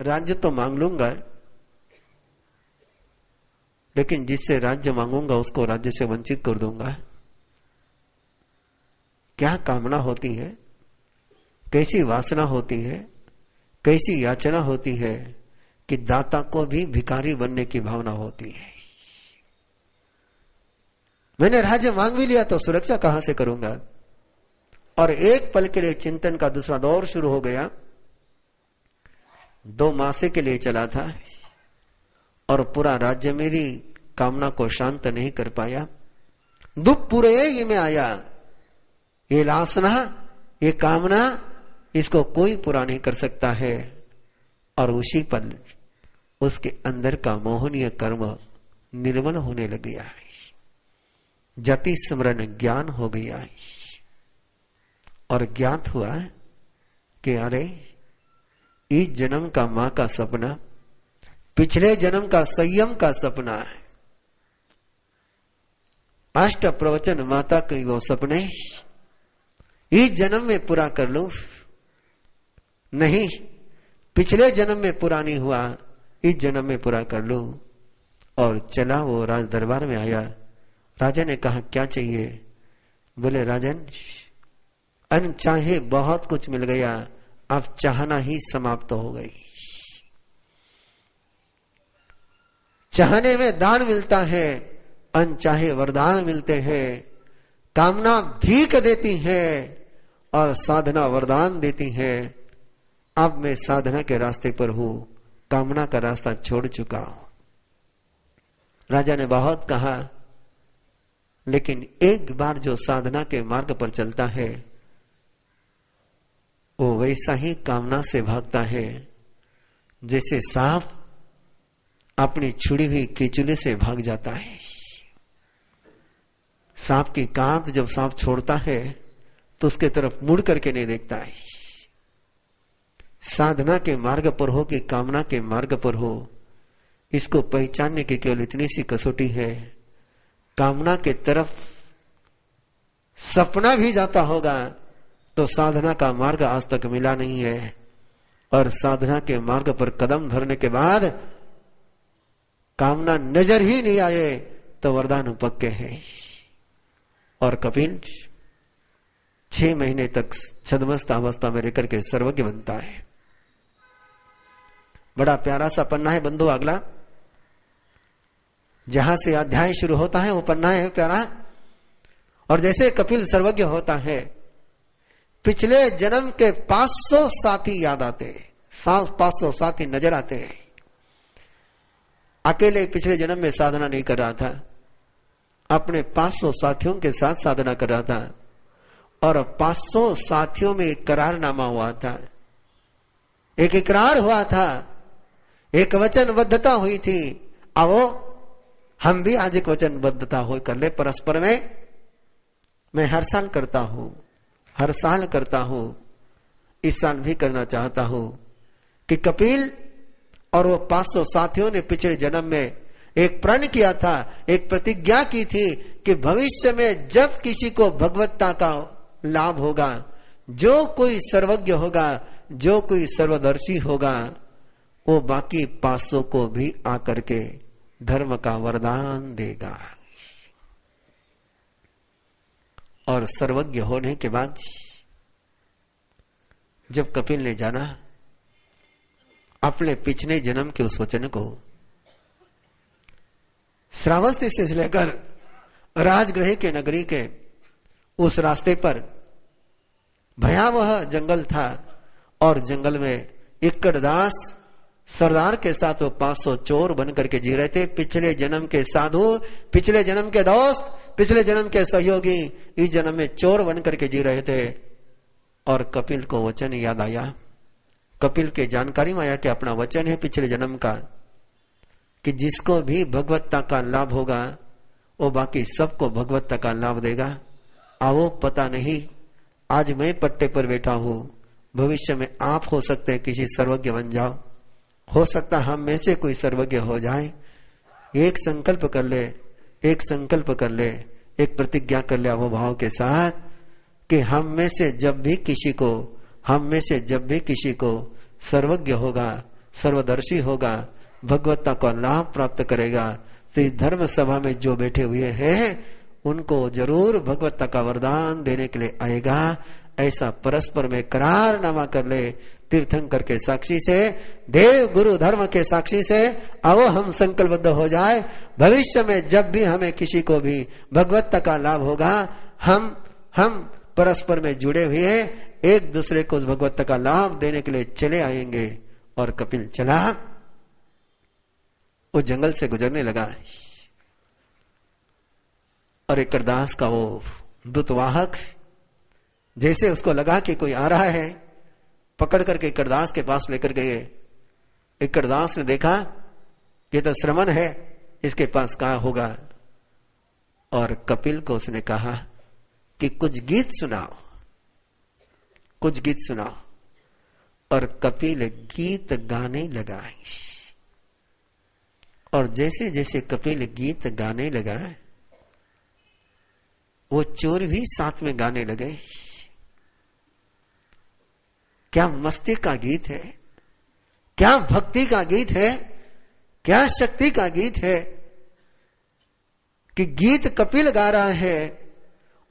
राज्य तो मांग लूंगा, लेकिन जिससे राज्य मांगूंगा उसको राज्य से वंचित कर दूंगा। क्या कामना होती है, कैसी वासना होती है, कैसी याचना होती है कि दाता को भी भिखारी बनने की भावना होती है। मैंने राज्य मांग भी लिया तो सुरक्षा कहां से करूंगा। और एक पल के लिए चिंतन का दूसरा दौर शुरू हो गया। 2 मासे के लिए चला था और पूरा राज्य मेरी कामना को शांत नहीं कर पाया। दुख पूरे ये में आया। ये लासना, ये कामना, इसको कोई पूरा नहीं कर सकता है। और उसी पल उसके अंदर का मोहनीय कर्म निर्मल होने लग गया है। जति स्मरण ज्ञान हो गया है। और ज्ञात हुआ कि अरे इस जन्म का मां का सपना पिछले जन्म का संयम का सपना है। अष्ट प्रवचन माता के वो सपने इस जन्म में पूरा कर लूं, नहीं पिछले जन्म में पूरा नहीं हुआ, इस जन्म में पूरा कर लूं। और चला वो राज दरबार में आया। राजा ने कहा क्या चाहिए? बोले राजन, अनचाहे बहुत कुछ मिल गया, अब चाहना ही समाप्त हो गई। चाहने में दान मिलता है, अनचाहे वरदान मिलते हैं। कामना भीख देती है और साधना वरदान देती है। अब मैं साधना के रास्ते पर हूं, कामना का रास्ता छोड़ चुका हूं। राजा ने बहुत कहा, लेकिन एक बार जो साधना के मार्ग पर चलता है वो वैसा ही कामना से भागता है जैसे सांप अपनी छुड़ी हुई केचुले से भाग जाता है। सांप की कांत जब सांप छोड़ता है तो उसके तरफ मुड़ करके नहीं देखता है। साधना के मार्ग पर हो कि कामना के मार्ग पर हो, इसको पहचानने की केवल इतनी सी कसौटी है। कामना के तरफ सपना भी जाता होगा तो साधना का मार्ग आज तक मिला नहीं है। और साधना के मार्ग पर कदम धरने के बाद कामना नजर ही नहीं आए तो वरदान पक्के हैं। और कपिल 6 महीने तक छद्मस्त अवस्था में रहकर के सर्वज्ञ बनता है। बड़ा प्यारा सा पन्ना है बंधु अगला, जहां से अध्याय शुरू होता है वो पन्ना है प्यारा। और जैसे कपिल सर्वज्ञ होता है, पिछले जन्म के 500 साथी याद आते हैं, 500 साथी नजर आते हैं। अकेले पिछले जन्म में साधना नहीं कर रहा था, अपने 500 साथियों के साथ साधना कर रहा था। और 500 साथियों में एक करारनामा हुआ था, एक इकरार हुआ था, एक वचनबद्धता हुई थी। आओ हम भी आज एक वचनबद्धता हो कर ले परस्पर में। मैं हर साल करता हूं, हर साल करता हूं, इस साल भी करना चाहता हूं कि कपिल और वो 500 साथियों ने पिछले जन्म में एक प्रण किया था, एक प्रतिज्ञा की थी कि भविष्य में जब किसी को भगवत्ता का लाभ होगा, जो कोई सर्वज्ञ होगा, जो कोई सर्वदर्शी होगा, वो बाकी 500 को भी आकर के धर्म का वरदान देगा। और सर्वज्ञ होने के बाद जब कपिल ने जाना अपने पिछले जन्म के उस वचन को, श्रावस्ती से लेकर राजगृह के नगरी के उस रास्ते पर भयावह जंगल था और जंगल में इक्कड़दास सरदार के साथ वो 500 चोर बन करके जी रहे थे। पिछले जन्म के साधु, पिछले जन्म के दोस्त, पिछले जन्म के सहयोगी इस जन्म में चोर बन करके जी रहे थे। और कपिल को वचन याद आया, कपिल के जानकारी में आया कि अपना वचन है पिछले जन्म का कि जिसको भी भगवत्ता का लाभ होगा वो बाकी सबको भगवत्ता का लाभ देगा। आओ पता नहीं, आज मैं पट्टे पर बैठा हूं, भविष्य में आप हो सकते हैं किसी सर्वज्ञ बन जाओ, हो सकता हम में से कोई सर्वज्ञ हो जाए। एक संकल्प कर ले, एक संकल्प कर ले, एक प्रतिज्ञा कर ले अवभाव के साथ कि हम में से जब भी किसी को सर्वज्ञ होगा, सर्वदर्शी होगा, भगवत्ता का लाभ प्राप्त करेगा। तो इस धर्म सभा में जो बैठे हुए हैं उनको जरूर भगवत्ता का वरदान देने के लिए आएगा। ऐसा परस्पर में करारनामा कर ले, तीर्थंकर के साक्षी से, देव गुरु धर्म के साक्षी से। आओ हम संकल्पबद्ध हो जाए, भविष्य में जब भी हमें किसी को भी भगवत्ता का लाभ होगा, हम परस्पर में जुड़े हुए एक दूसरे को भगवत्ता का लाभ देने के लिए चले आएंगे। और कपिल चला, वो जंगल से गुजरने लगा और एकरदास का वो दूतवाहक जैसे उसको लगा कि कोई आ रहा है, पकड़ करके एकरदास के पास लेकर गए। एकरदास ने देखा ये तो श्रमण है, इसके पास क्या होगा। और कपिल को उसने कहा कि कुछ गीत सुनाओ, कुछ गीत सुनाओ। और कपिल गीत गाने लगा। और जैसे जैसे कपिल गीत गाने लगा, वो चोर भी साथ में गाने लगे। क्या मस्ती का गीत है, क्या भक्ति का गीत है, क्या शक्ति का गीत है कि गीत कपिल गा रहा है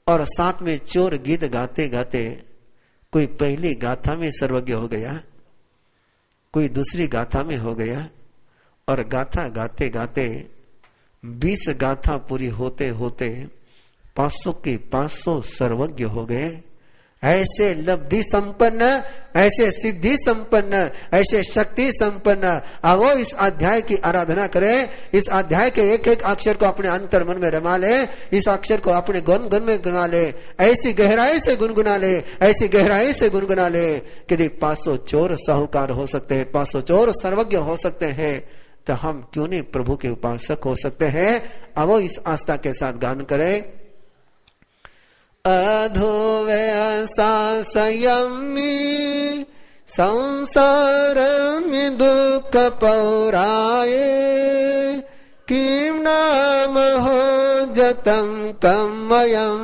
और साथ में चोर गीत गाते गाते कोई पहली गाथा में सर्वज्ञ हो गया, कोई दूसरी गाथा में हो गया। और गाथा गाते गाते 20 गाथा पूरी होते होते 500 के 500 सर्वज्ञ हो गए। ऐसे लब्धि संपन्न, ऐसे सिद्धि संपन्न, ऐसे शक्ति संपन्न। आओ इस अध्याय की आराधना करें, इस अध्याय के एक एक अक्षर को अपने अंतर मन में रमा ले, इस अक्षर को अपने गुण गुण में गुना ले, ऐसी गहराई से गुनगुना ले, ऐसी गहराई से गुनगुना ले कि 500 चोर साहूकार हो सकते हैं, 500 चोर सर्वज्ञ हो सकते हैं, तो हम क्यों नहीं प्रभु के उपासक हो सकते हैं। आओ इस आस्था के साथ गान करें। अधोव्यसा संयमी संसार में दुख पौराये, किम नाम हो जतम कमयम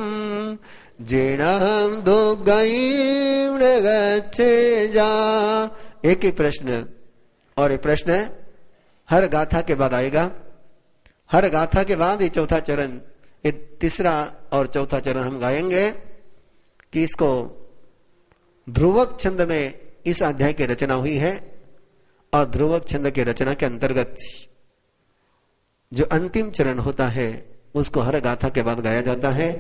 जेणम दो गईम गच्छे जा। एक ही प्रश्न, और ये प्रश्न हर गाथा के बाद आएगा। हर गाथा के बाद ये चौथा चरण, ये तीसरा और चौथा चरण हम गाएंगे कि इसको ध्रुवक छंद में इस अध्याय की रचना हुई है। और ध्रुवक छंद के रचना के अंतर्गत जो अंतिम चरण होता है उसको हर गाथा के बाद गाया जाता है।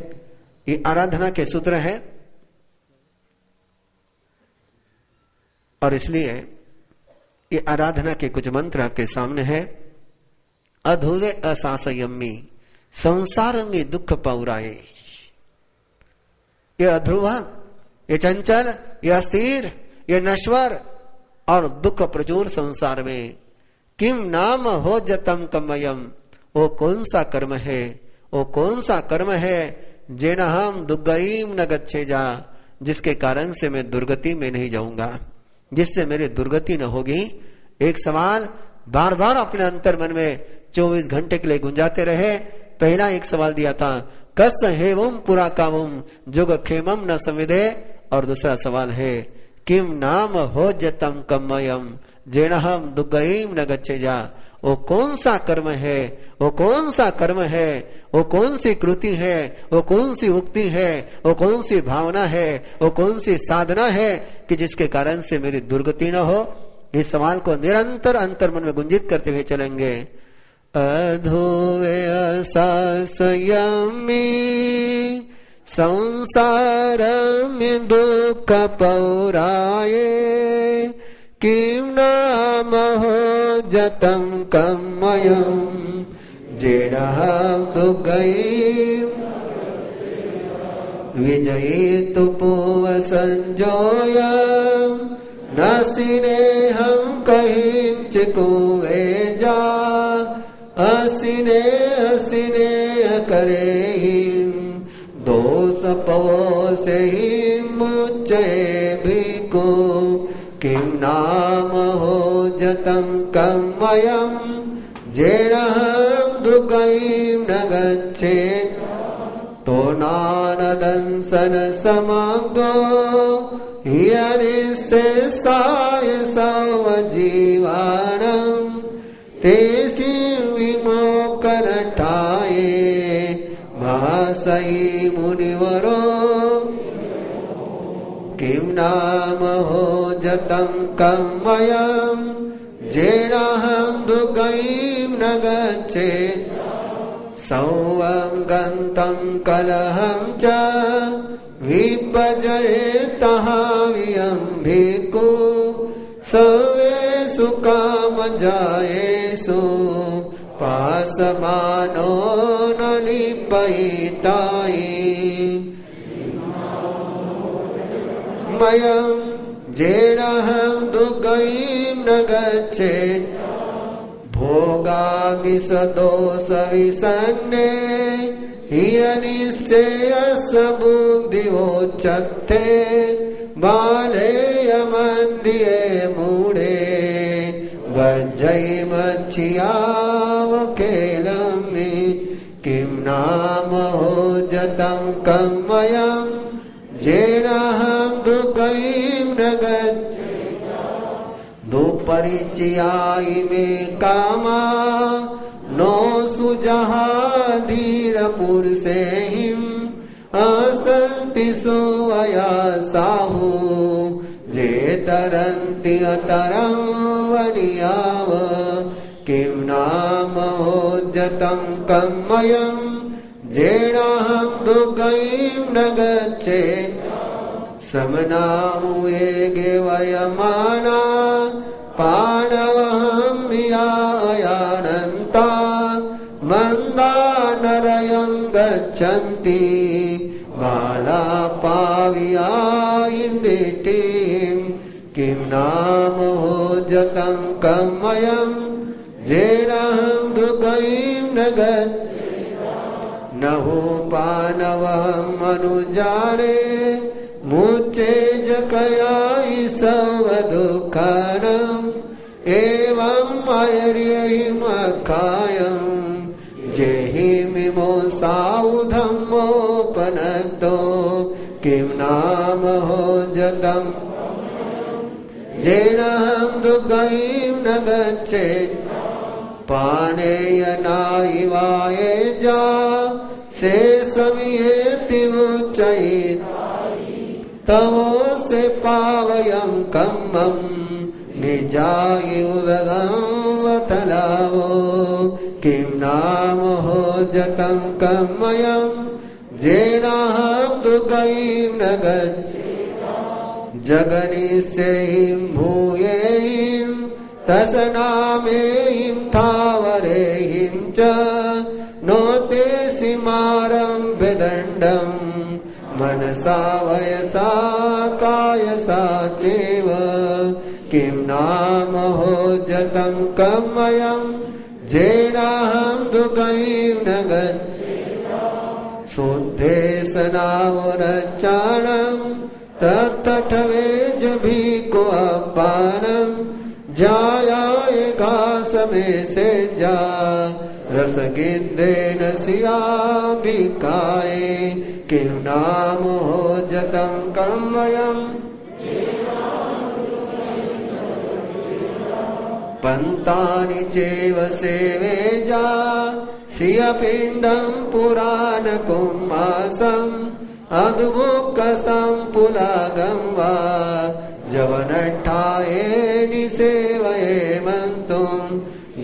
ये आराधना के सूत्र है और इसलिए ये आराधना के कुछ मंत्र आपके सामने है। अधोवे असासयम्मी संसार में दुख पौराए। ये अध्रुवा, ये चंचल, ये अस्थिर, ये नश्वर और दुख प्रचुर संसार में किम नाम हो जतम कमयम, वो कौन सा कर्म है, वो कौन सा कर्म है जेना हम दुर्गईम न गच्छे जा, जिसके कारण से मैं दुर्गति में नहीं जाऊंगा, जिससे मेरी दुर्गति न होगी। एक सवाल बार बार अपने अंतर मन में 24 घंटे के लिए गुंजाते रहे। पहला एक सवाल दिया था, कस हेवम पुरा कावम जुग खेमम न संविदे। और दूसरा सवाल है, किम नाम हो जतम कमयम जेणहम दुर्गईम न गच्छे जा। वो कौन सा कर्म है, वो कौन सा कर्म है, वो कौन सी कृति है, वो कौन सी उक्ति है, वो कौन सी भावना है, वो कौन सी साधना है कि जिसके कारण से मेरी दुर्गति न हो। इस सवाल को निरंतर अंतर्मन में गुंजित करते हुए चलेंगे। अधोवे संयमी संसार में दुख पौराये, किम नाम हो जतम कमयम जेड़ा दुर्गईम विजयी तुपुव संजोयम नसीने हम कहीं चिकुवे जा। हसीने हसीने करे ही दोष पवो से ही मुझे भी को, किम नाम हो जतम कमयम जेणहम दुर्गईम न गच्छे। तो नानदंसन समग्रो हियनिशेषाय सर्वजीवानां तेषि विमोचनाय भासयि मुनिवरो किं नाम भोजतं कमयं जेनाहं दुर्गैं न गच्छेत् सौवं गन्तं कलहं च विपजयेतः वियं भिक्खु सर्वेषु कामजायेषु पासमानो न लिपयितायि मयं जेनाहं दुर्गैं न गच्छेत् भोगामिषदोषविषण्णे हियनिश्चयस्य बुद्धिवोच्यते बालेयमन्दिये मूढे वज्रैमच्छियावकेलमि किं नाम भोजतं कमयं जेनाहं दुर्गैं न गच्छेत् दुःपरिचयाय मे कामा नो सुजहाधीरपुरुषेहिम् असन्ति सुवयासाहु जे तरन्ति अतरं वनियाव किं नाम भोजतं कमयं जेनाहं दुर्गैं न गच्छेत् समनामुये गेवयमाना पाणवहं यायानन्ता मन्दानरयं गच्छन्ति बाला पाविया इन्दिटीं किं नाम भोजतं कमयं जेनाहं दुर्गैं न गच्छेत् नहुपानवहं अनुजाने मुच्चे जकयायि सर्वदुःखानाम् एवं आयर्यहिमकायं जेहि मिमोसाधम्मोपनतो किं नाम भोजतं जेनाहं दुर्गैं न गच्छेत् पानेयनायिवाये जा शेषमियेति उच्चयेत् तवो से पावयं कम्मं निजायुदगंवतलावो किं नाम भोजतं कमयं जेनाहं दुर्गैं न गच्छेत् जगनिष्यहिं भूयेहिं तसनामेहिं थावरेहिं च नोते सीमारं विदण्डं मनसा वयसा कायसा चैव किं नाम भोजतं कमयं जेनाहं दुर्गैं न गच्छेत् शुद्धे स्नावरचारणं तत्तटवेजभिको अपानं जायाय घासमे सेजा रसगिन्देन सियाभिकाय किं नाम भोजतं कमयं पन्तानि चैव सेवेजा सियपिण्डं पुराणकुम्मासम् अद्भुतसम्पुलागं वा जवनट्ठाये निसेवये मन्तुं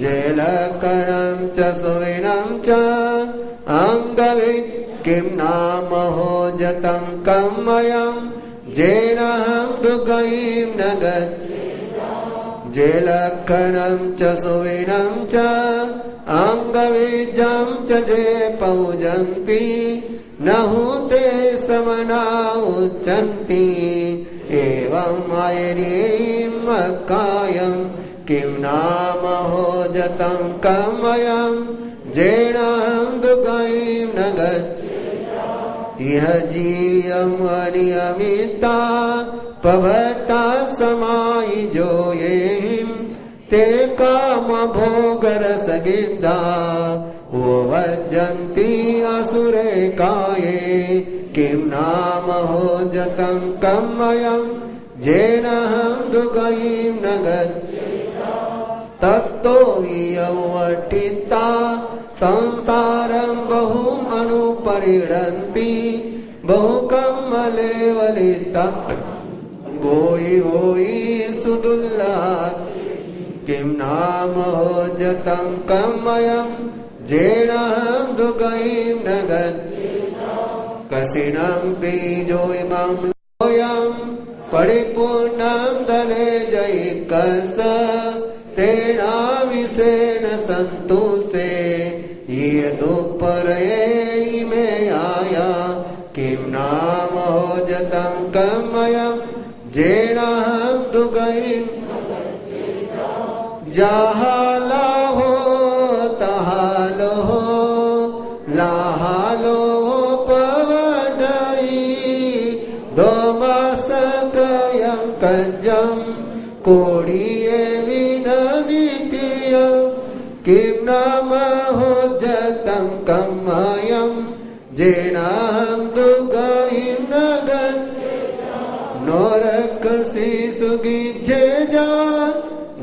जलकणं च सुविनं च अङ्गवित् किं नाम भोजतं कमयं जेनाहं दुर्गैं न गच्छेत् जलकणं च सुविनं च अङ्गविजं च जे पूजन्ति नहुते समना उच्चन्ति एवं आयर्यैमकायं किं नाम भोजतं कमयं जेनाहं दुर्गैं न गच्छेत् इह जीव्यम् अनियमिता पभट्टा समायुजो येहिं ते कामभोगरसगिद्धा वज्जन्ति असुरे काये किं नाम भोजतं कमयं जेनहं दुर्गतिं न तत्तो वियवटिता संसारं बहुम अनुपरिणन्ति बहुकमले वलिता भोई भोई सुदुल्लहात् किं नाम जतं कमयं जेनहं दुर्गतिं न कसिनं बीजोइमं लोयं परिपूर्णं दले जैकस तेनाविषेण सन्तुषे यदुपरये मे आया किं नाम जतं कमयं जेनहं दुर्गतिं जहाँ लाभो तहाँ लोहो लाहा लोहो पवडई दो मासकयं कज्जं कोड़िये विननितियं किं नाम हो जतं कमयं जेनहं दुर्गतिं न नोरकसि सुगिच्छे जा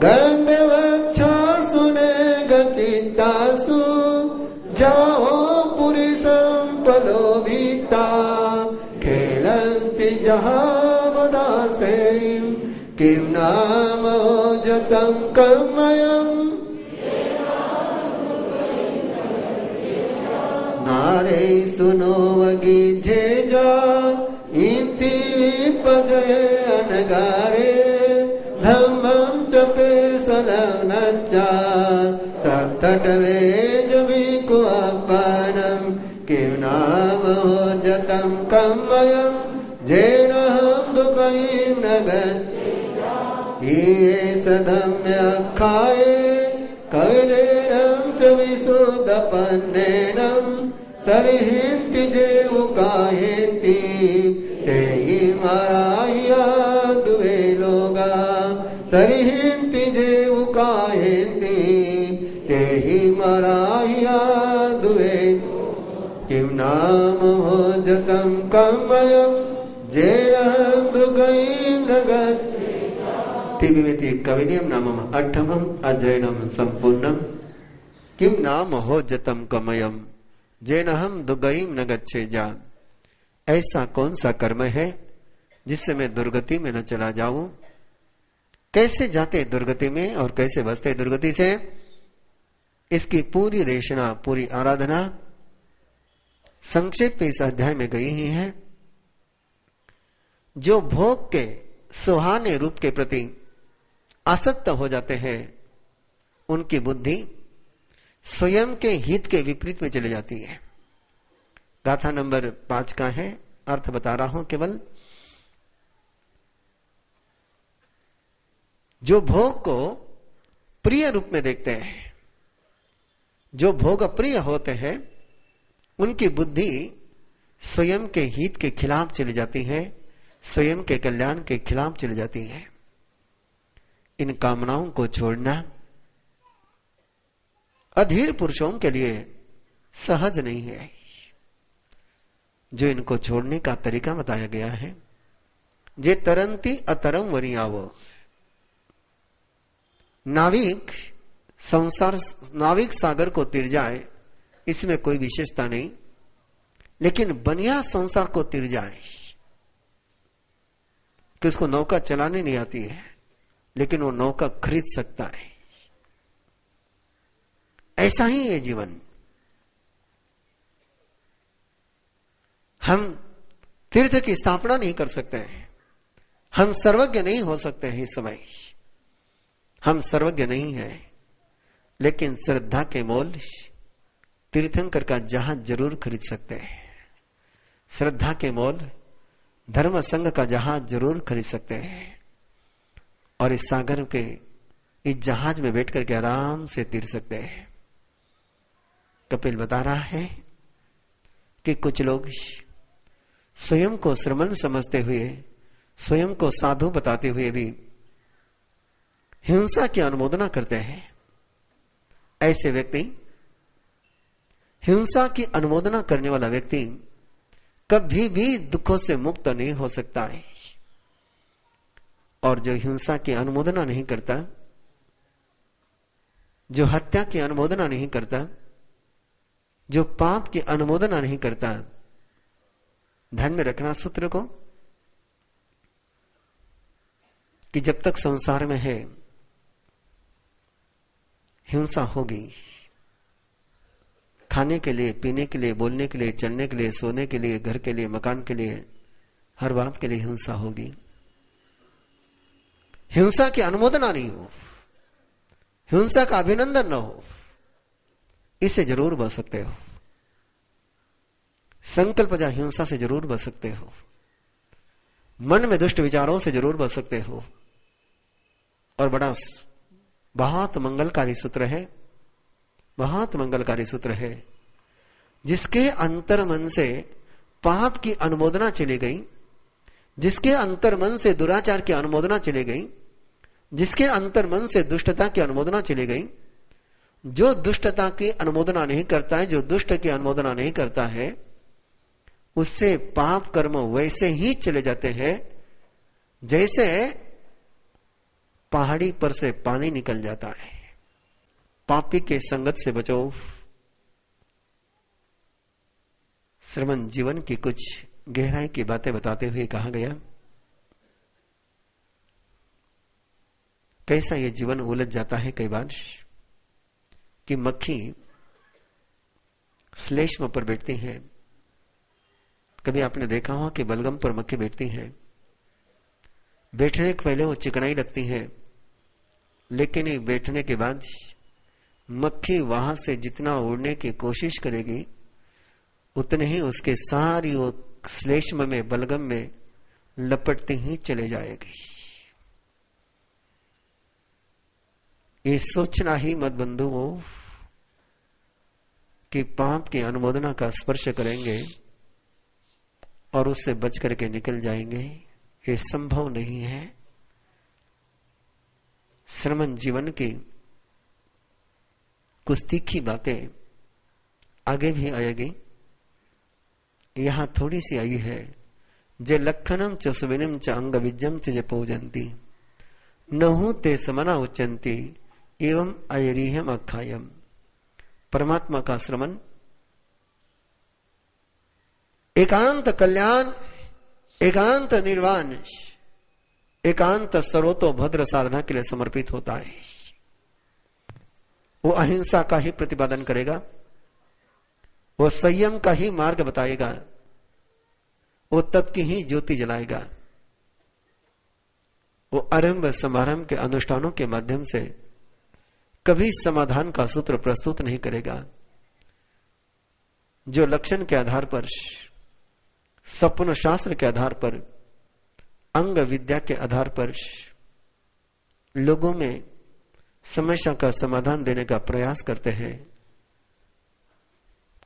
गंडवच्छा सुने गचितासु जाओ पुरी संपलोभिता खेलन्ति जहावदासें किं नाम जतं कमयं नारे सुनो वगिझे जा इति विपजय अनगारे धम्मं चपे सलवनच्चा तत्तटवे जबिको अपनं किं नाम जतं कमयं जेनहं दुर्गतिं न ये सधम्यखाये कविरेणं च विशुद्धपन्नेनं तर्हिन्ति जे उकायन्ति तेहि माराया दुवे लोगा तर्हिन्ति जे उकायन्ति तेहि माराया दुवे किं नाम जतं कमयं जेनहं दुर्गतिं न तिमिति कविनियम नामम अठमम अध्ययनम संपूर्णम किम नाम हो जतम कमयम जेनहम दुर्गतिं न गच्छेजा। ऐसा कौन सा कर्म है जिससे मैं दुर्गति में न चला जाऊं? कैसे जाते दुर्गति में और कैसे बचते दुर्गति से, इसकी पूरी देशना पूरी आराधना संक्षेप में इस अध्याय में गई ही है। जो भोग के सुहाने रूप के प्रति आसक्त हो जाते हैं उनकी बुद्धि स्वयं के हित के विपरीत में चली जाती है। गाथा नंबर 5 का है, अर्थ बता रहा हूं केवल। जो भोग को प्रिय रूप में देखते हैं, जो भोग प्रिय होते हैं, उनकी बुद्धि स्वयं के हित के खिलाफ चली जाती है, स्वयं के कल्याण के खिलाफ चली जाती है। इन कामनाओं को छोड़ना अधीर पुरुषों के लिए सहज नहीं है। जो इनको छोड़ने का तरीका बताया गया है, जे तरंती अतरम वरियावो। नाविक सागर को तिर जाए, इसमें कोई विशेषता नहीं, लेकिन बनिया संसार को तिर जाए कि उसको नौका चलाने नहीं आती है, लेकिन वो नौका खरीद सकता है। ऐसा ही है जीवन। हम तीर्थ की स्थापना नहीं कर सकते हैं, हम सर्वज्ञ नहीं हो सकते हैं। इस समय हम सर्वज्ञ नहीं है, लेकिन श्रद्धा के मोल तीर्थंकर का जहाज जरूर खरीद सकते हैं। श्रद्धा के मोल धर्म संघ का जहाज जरूर खरीद सकते हैं, और इस सागर के इस जहाज में बैठ करके आराम से तीर सकते हैं। कपिल बता रहा है कि कुछ लोग स्वयं को श्रमण समझते हुए, स्वयं को साधु बताते हुए भी हिंसा की अनुमोदना करते हैं। ऐसे व्यक्ति, हिंसा की अनुमोदना करने वाला व्यक्ति कभी भी दुखों से मुक्त नहीं हो सकता है। और जो हिंसा की अनुमोदना नहीं करता, जो हत्या की अनुमोदना नहीं करता, जो पाप की अनुमोदना नहीं करता, ध्यान में रखना सूत्र को कि जब तक संसार में है हिंसा होगी। खाने के लिए, पीने के लिए, बोलने के लिए, चलने के लिए, सोने के लिए, घर के लिए, मकान के लिए, हर बात के लिए हिंसा होगी। हिंसा की अनुमोदना नहीं हो, हिंसा का अभिनंदन न हो, इससे जरूर बच सकते हो। संकल्प जा हिंसा से जरूर बच सकते हो, मन में दुष्ट विचारों से जरूर बच सकते हो। और बड़ा बहुत मंगलकारी सूत्र है, बहुत मंगलकारी सूत्र है। जिसके अंतर मन से पाप की अनुमोदना चली गई, जिसके अंतर मन से दुराचार की अनुमोदना चली गई, जिसके अंतर मन से दुष्टता की अनुमोदना चली गई, जो दुष्टता की अनुमोदना नहीं करता है, जो दुष्ट की अनुमोदना नहीं करता है, उससे पाप कर्म वैसे ही चले जाते हैं जैसे पहाड़ी पर से पानी निकल जाता है। पापी के संगत से बचो। श्रमण जीवन की कुछ गहराई की बातें बताते हुए कहा गया, कैसा ये जीवन उलझ जाता है कई बार कि मक्खी श्लेष्म पर बैठती है। कभी आपने देखा हो कि बलगम पर मक्खी बैठती है, बैठने के पहले वो चिकनाई लगती है, लेकिन ये बैठने के बाद मक्खी वहां से जितना उड़ने की कोशिश करेगी उतने ही उसके सारी वो श्लेष्म में, बलगम में लपटती ही चले जाएगी। ये सोचना ही मत बंधुओं कि पाप की अनुमोदना का स्पर्श करेंगे और उससे बच करके निकल जाएंगे, ये संभव नहीं है। श्रमण जीवन की कुछ तीखी बातें आगे भी आएगी, यहां थोड़ी सी आई है। जे लखनम च सुविनम च अंग विजम च पूजंती नहु ते समना उच्चंती एवं अयरीहम अखायम। परमात्मा का श्रमण एकांत कल्याण, एकांत निर्वाण, एकांत सर्वतो भद्र साधना के लिए समर्पित होता है। वो अहिंसा का ही प्रतिपादन करेगा, वो संयम का ही मार्ग बताएगा, वो तप की ही ज्योति जलाएगा, वो आरंभ समारंभ के अनुष्ठानों के माध्यम से कभी समाधान का सूत्र प्रस्तुत नहीं करेगा। जो लक्षण के आधार पर, सपन शास्त्र के आधार पर, अंग विद्या के आधार पर लोगों में समस्या का समाधान देने का प्रयास करते हैं,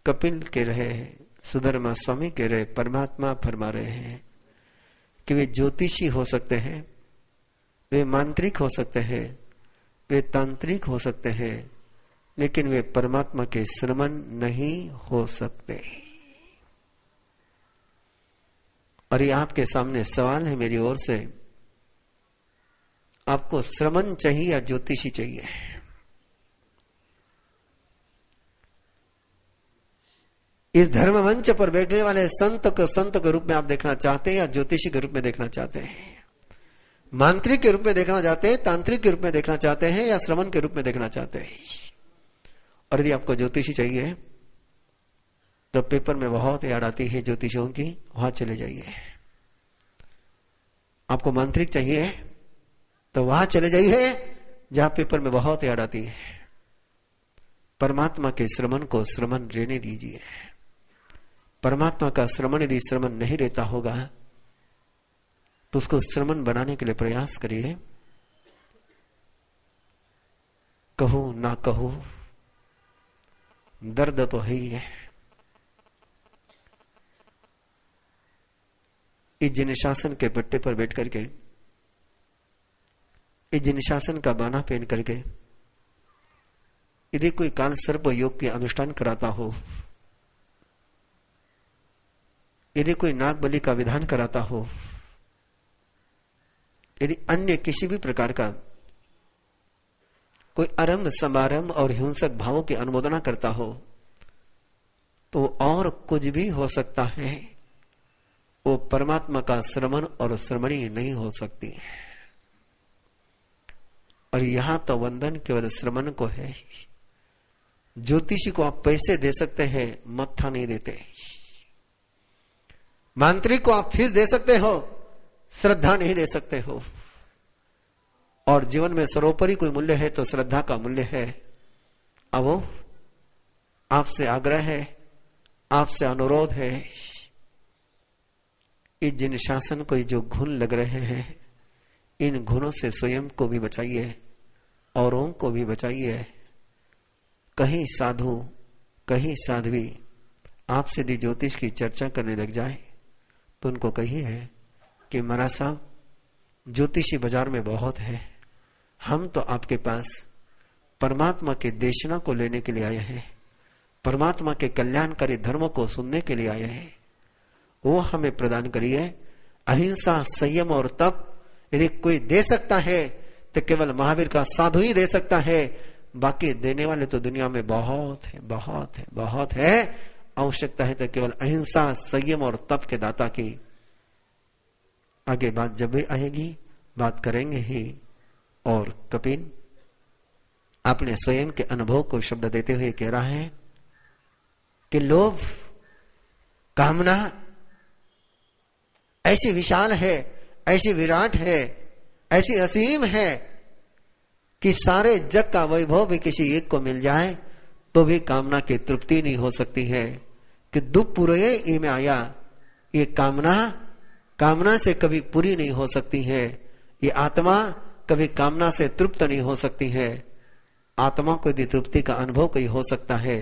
कपिल के रहे, सुधर्मा स्वामी के रहे, परमात्मा फरमा रहे हैं कि वे ज्योतिषी हो सकते हैं, वे मांत्रिक हो सकते हैं, वे तांत्रिक हो सकते हैं, लेकिन वे परमात्मा के श्रमण नहीं हो सकते। और ये आपके सामने सवाल है मेरी ओर से, आपको श्रमण चाहिए या ज्योतिषी चाहिए? इस धर्म मंच पर बैठने वाले संत को संत के रूप में आप देखना चाहते हैं या ज्योतिषी के रूप में देखना चाहते हैं? मांत्रिक के रूप में देखना चाहते हैं, तांत्रिक के रूप में देखना चाहते हैं, या श्रमण के रूप में देखना चाहते हैं? और यदि आपको ज्योतिषी चाहिए तो पेपर में बहुत याद आती है ज्योतिषियों की, वहां चले जाइए। आपको मांत्रिक चाहिए तो वहां चले जाइए जहां पेपर में बहुत याद आती है। परमात्मा के श्रमण को श्रमण रहने दीजिए। परमात्मा का श्रमण यदि श्रमण नहीं रहता होगा तो उसको श्रमण बनाने के लिए प्रयास करिए। कहूं ना कहूं, दर्द तो है ही है। इस जिनशासन के पट्टे पर बैठ करके, इस जिनशासन का बाना पहन करके यदि कोई काल सर्प योग के अनुष्ठान कराता हो, यदि कोई नाग बलि का विधान कराता हो, यदि अन्य किसी भी प्रकार का कोई आरंभ समारंभ और हिंसक भावों की अनुमोदना करता हो तो और कुछ भी हो सकता है, वो परमात्मा का श्रवण और श्रवणीय नहीं हो सकती। और यहां तो वंदन केवल श्रवण को है। ज्योतिषी को आप पैसे दे सकते हैं, मत्था नहीं देते। मांत्रिक को आप फीस दे सकते हो, श्रद्धा नहीं दे सकते हो। और जीवन में सर्वोपरि कोई मूल्य है तो श्रद्धा का मूल्य है। अब वो आपसे आग्रह है, आपसे अनुरोध है, इस जिन शासन को जो घुन लग रहे हैं, इन घुनों से स्वयं को भी बचाइए, औरों को भी बचाइए। कहीं साधु, कहीं साध्वी आपसे यदि ज्योतिष की चर्चा करने लग जाए तो उनको कहिए कि महाराज साहब, ज्योतिषी बाजार में बहुत है, हम तो आपके पास परमात्मा के देशना को लेने के लिए आए हैं, परमात्मा के कल्याणकारी धर्मों को सुनने के लिए आए हैं। वो हमें प्रदान करिए। अहिंसा, संयम और तप यदि कोई दे सकता है तो केवल महावीर का साधु ही दे सकता है। बाकी देने वाले तो दुनिया में बहुत है, बहुत है, बहुत है। आवश्यकता है तो केवल अहिंसा, संयम और तप के दाता की। आगे बात जब भी आएगी बात करेंगे ही। और कपिल अपने स्वयं के अनुभव को शब्द देते हुए कह रहा है कि लोभ, कामना ऐसी विशाल है, ऐसी विराट है, ऐसी असीम है कि सारे जग का वैभव भी किसी एक को मिल जाए तो भी कामना की तृप्ति नहीं हो सकती है। कि दुख पूरे में आया, ये कामना से कभी पूरी नहीं हो सकती है। ये आत्मा कभी कामना से तृप्त नहीं हो सकती है। आत्मा को यदि तृप्ति का अनुभव कोई हो सकता है